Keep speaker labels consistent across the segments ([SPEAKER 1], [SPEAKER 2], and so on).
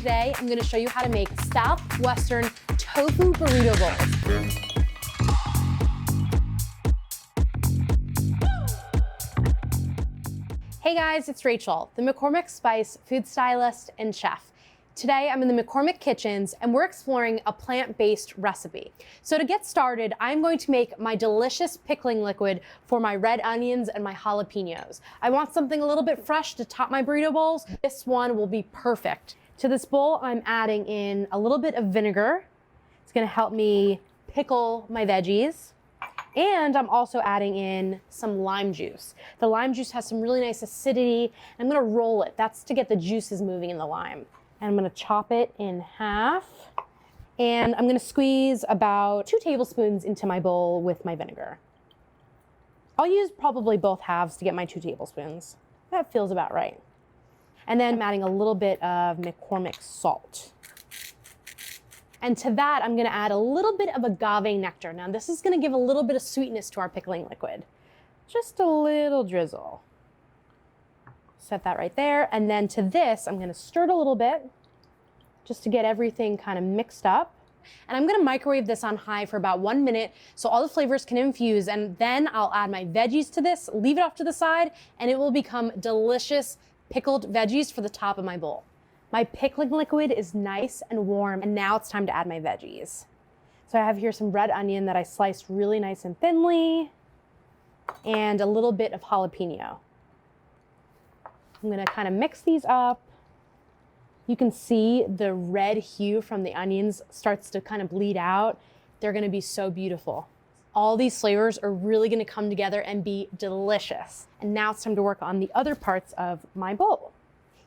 [SPEAKER 1] today I'm gonna show you how to make Southwestern tofu burrito bowls. Hey guys, it's Rachel, the McCormick Spice food stylist and chef. Today I'm in the McCormick Kitchens and we're exploring a plant-based recipe. So to get started, I'm going to make my delicious pickling liquid for my red onions and my jalapenos. I want something a little bit fresh to top my burrito bowls. This one will be perfect. To this bowl, I'm adding in a little bit of vinegar. It's gonna help me pickle my veggies. And I'm also adding in some lime juice. The lime juice has some really nice acidity. I'm gonna roll it. That's to get the juices moving in the lime. And I'm gonna chop it in half. And I'm gonna squeeze about 2 tablespoons into my bowl with my vinegar. I'll use probably both halves to get my 2 tablespoons. That feels about right. And then I'm adding a little bit of McCormick salt. And to that, I'm gonna add a little bit of agave nectar. Now this is gonna give a little bit of sweetness to our pickling liquid. Just a little drizzle. Set that right there. And then to this, I'm gonna stir it a little bit just to get everything kind of mixed up. And I'm gonna microwave this on high for about 1 minute so all the flavors can infuse. And then I'll add my veggies to this, leave it off to the side, and it will become delicious pickled veggies for the top of my bowl. My pickling liquid is nice and warm, and now it's time to add my veggies. So I have here some red onion that I sliced really nice and thinly, and a little bit of jalapeno. I'm gonna kind of mix these up. You can see the red hue from the onions starts to kind of bleed out. They're gonna be so beautiful. All these flavors are really gonna come together and be delicious. And now it's time to work on the other parts of my bowl.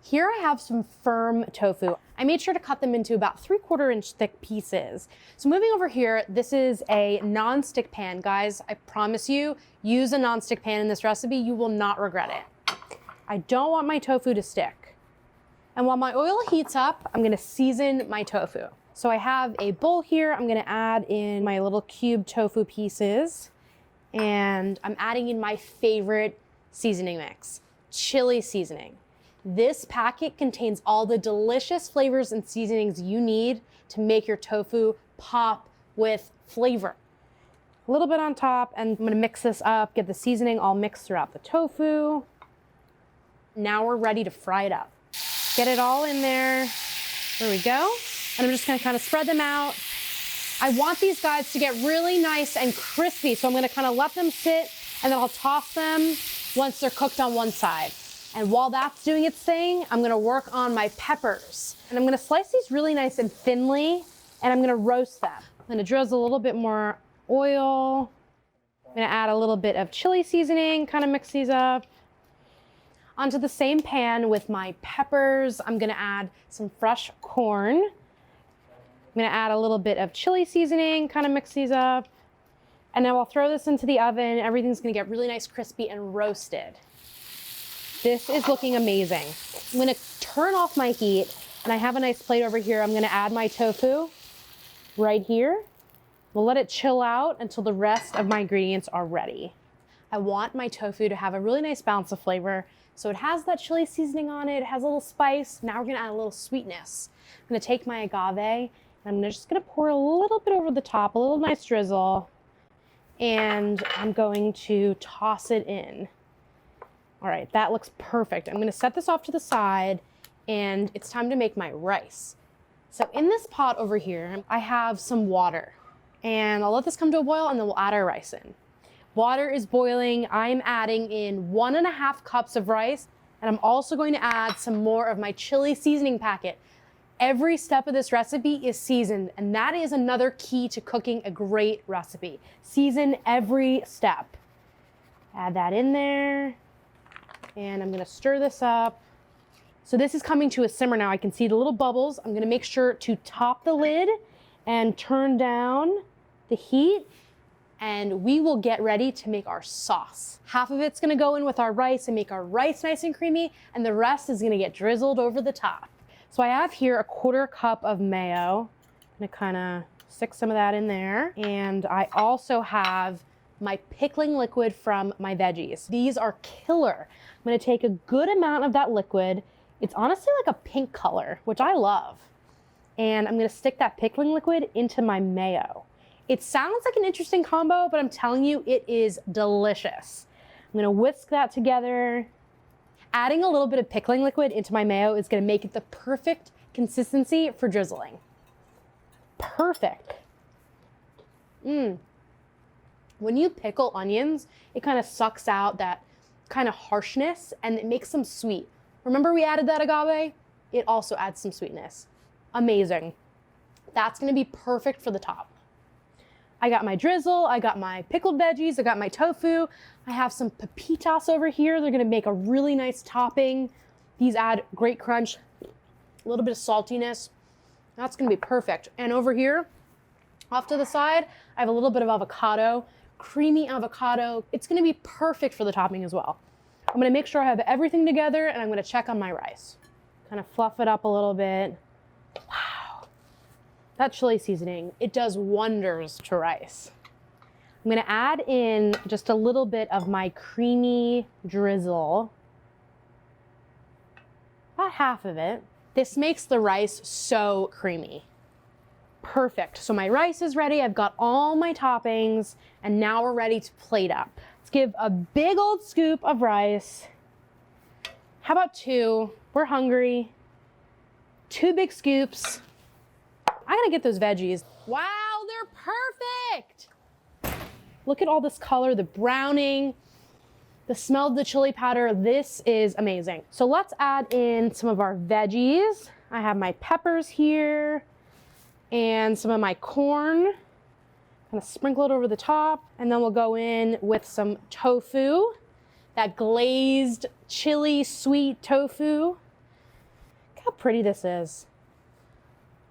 [SPEAKER 1] Here I have some firm tofu. I made sure to cut them into about 3/4 inch thick pieces. So moving over here, this is a non-stick pan. Guys, I promise you, use a non-stick pan in this recipe, you will not regret it. I don't want my tofu to stick. And while my oil heats up, I'm gonna season my tofu. So I have a bowl here. I'm gonna add in my little cube tofu pieces. And I'm adding in my favorite seasoning mix, chili seasoning. This packet contains all the delicious flavors and seasonings you need to make your tofu pop with flavor. A little bit on top, and I'm gonna mix this up, get the seasoning all mixed throughout the tofu. Now we're ready to fry it up. Get it all in there. There we go. And I'm just gonna kind of spread them out. I want these guys to get really nice and crispy, so I'm gonna kind of let them sit, and then I'll toss them once they're cooked on one side. And while that's doing its thing, I'm gonna work on my peppers. And I'm gonna slice these really nice and thinly, and I'm gonna roast them. I'm gonna drizzle a little bit more oil. I'm gonna add a little bit of chili seasoning, kind of mix these up. Onto the same pan with my peppers, I'm gonna add some fresh corn. I'm gonna add a little bit of chili seasoning, kind of mix these up. And now I'll throw this into the oven. Everything's gonna get really nice, crispy, and roasted. This is looking amazing. I'm gonna turn off my heat, and I have a nice plate over here. I'm gonna add my tofu right here. We'll let it chill out until the rest of my ingredients are ready. I want my tofu to have a really nice balance of flavor. So it has that chili seasoning on it, it has a little spice. Now we're gonna add a little sweetness. I'm gonna take my agave, and I'm just gonna pour a little bit over the top, a little nice drizzle, and I'm going to toss it in. All right, that looks perfect. I'm gonna set this off to the side, and it's time to make my rice. So in this pot over here, I have some water, and I'll let this come to a boil, and then we'll add our rice in. Water is boiling. I'm adding in 1.5 cups of rice, and I'm also going to add some more of my chili seasoning packet. Every step of this recipe is seasoned, and that is another key to cooking a great recipe. Season every step. Add that in there. And I'm gonna stir this up. So this is coming to a simmer now. I can see the little bubbles. I'm gonna make sure to top the lid and turn down the heat, and we will get ready to make our sauce. Half of it's gonna go in with our rice and make our rice nice and creamy, and the rest is gonna get drizzled over the top. So I have here 1/4 cup of mayo. I'm gonna kinda stick some of that in there. And I also have my pickling liquid from my veggies. These are killer. I'm gonna take a good amount of that liquid It's honestly like a pink color, which I love. And I'm gonna stick that pickling liquid into my mayo. It sounds like an interesting combo, but I'm telling you, it is delicious. I'm gonna whisk that together. Adding a little bit of pickling liquid into my mayo is gonna make it the perfect consistency for drizzling. Perfect. When you pickle onions, it kind of sucks out that kind of harshness and it makes them sweet. Remember we added that agave? It also adds some sweetness. Amazing. That's gonna be perfect for the top. I got my drizzle, I got my pickled veggies, I got my tofu. I have some pepitas over here. They're gonna make a really nice topping. These add great crunch, a little bit of saltiness. That's gonna be perfect. And over here, off to the side, I have a little bit of avocado, creamy avocado. It's gonna be perfect for the topping as well. I'm gonna make sure I have everything together and I'm gonna check on my rice. Kind of fluff it up a little bit. Wow, that chili seasoning, it does wonders to rice. I'm gonna add in just a little bit of my creamy drizzle. About half of it. This makes the rice so creamy. Perfect. So my rice is ready. I've got all my toppings and now we're ready to plate up. Let's give a big old scoop of rice. How about 2? We're hungry. 2 big scoops. I gotta get those veggies. Wow, they're perfect. Look at all this color, the browning, the smell of the chili powder. This is amazing. So let's add in some of our veggies. I have my peppers here and some of my corn. I'm gonna sprinkle it over the top, and then we'll go in with some tofu, that glazed chili sweet tofu. Look how pretty this is.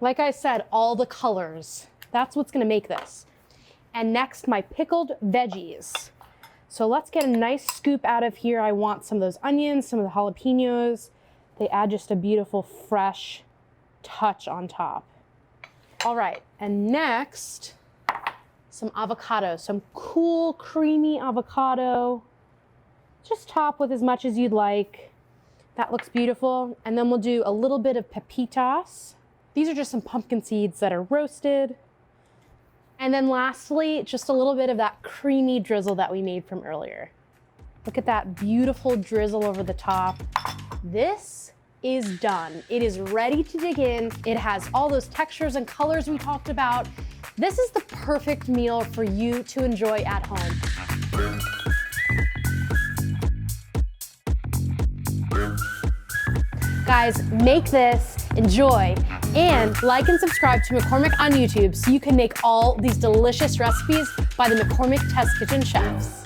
[SPEAKER 1] Like I said, all the colors. That's what's gonna make this. And next, my pickled veggies. So let's get a nice scoop out of here. I want some of those onions, some of the jalapenos. They add just a beautiful fresh touch on top. All right, and next, some avocado, some cool, creamy avocado. Just top with as much as you'd like. That looks beautiful. And then we'll do a little bit of pepitas. These are just some pumpkin seeds that are roasted. And then lastly, just a little bit of that creamy drizzle that we made from earlier. Look at that beautiful drizzle over the top. This is done. It is ready to dig in. It has all those textures and colors we talked about. This is the perfect meal for you to enjoy at home. Guys, make this, enjoy, and like and subscribe to McCormick on YouTube so you can make all these delicious recipes by the McCormick Test Kitchen chefs.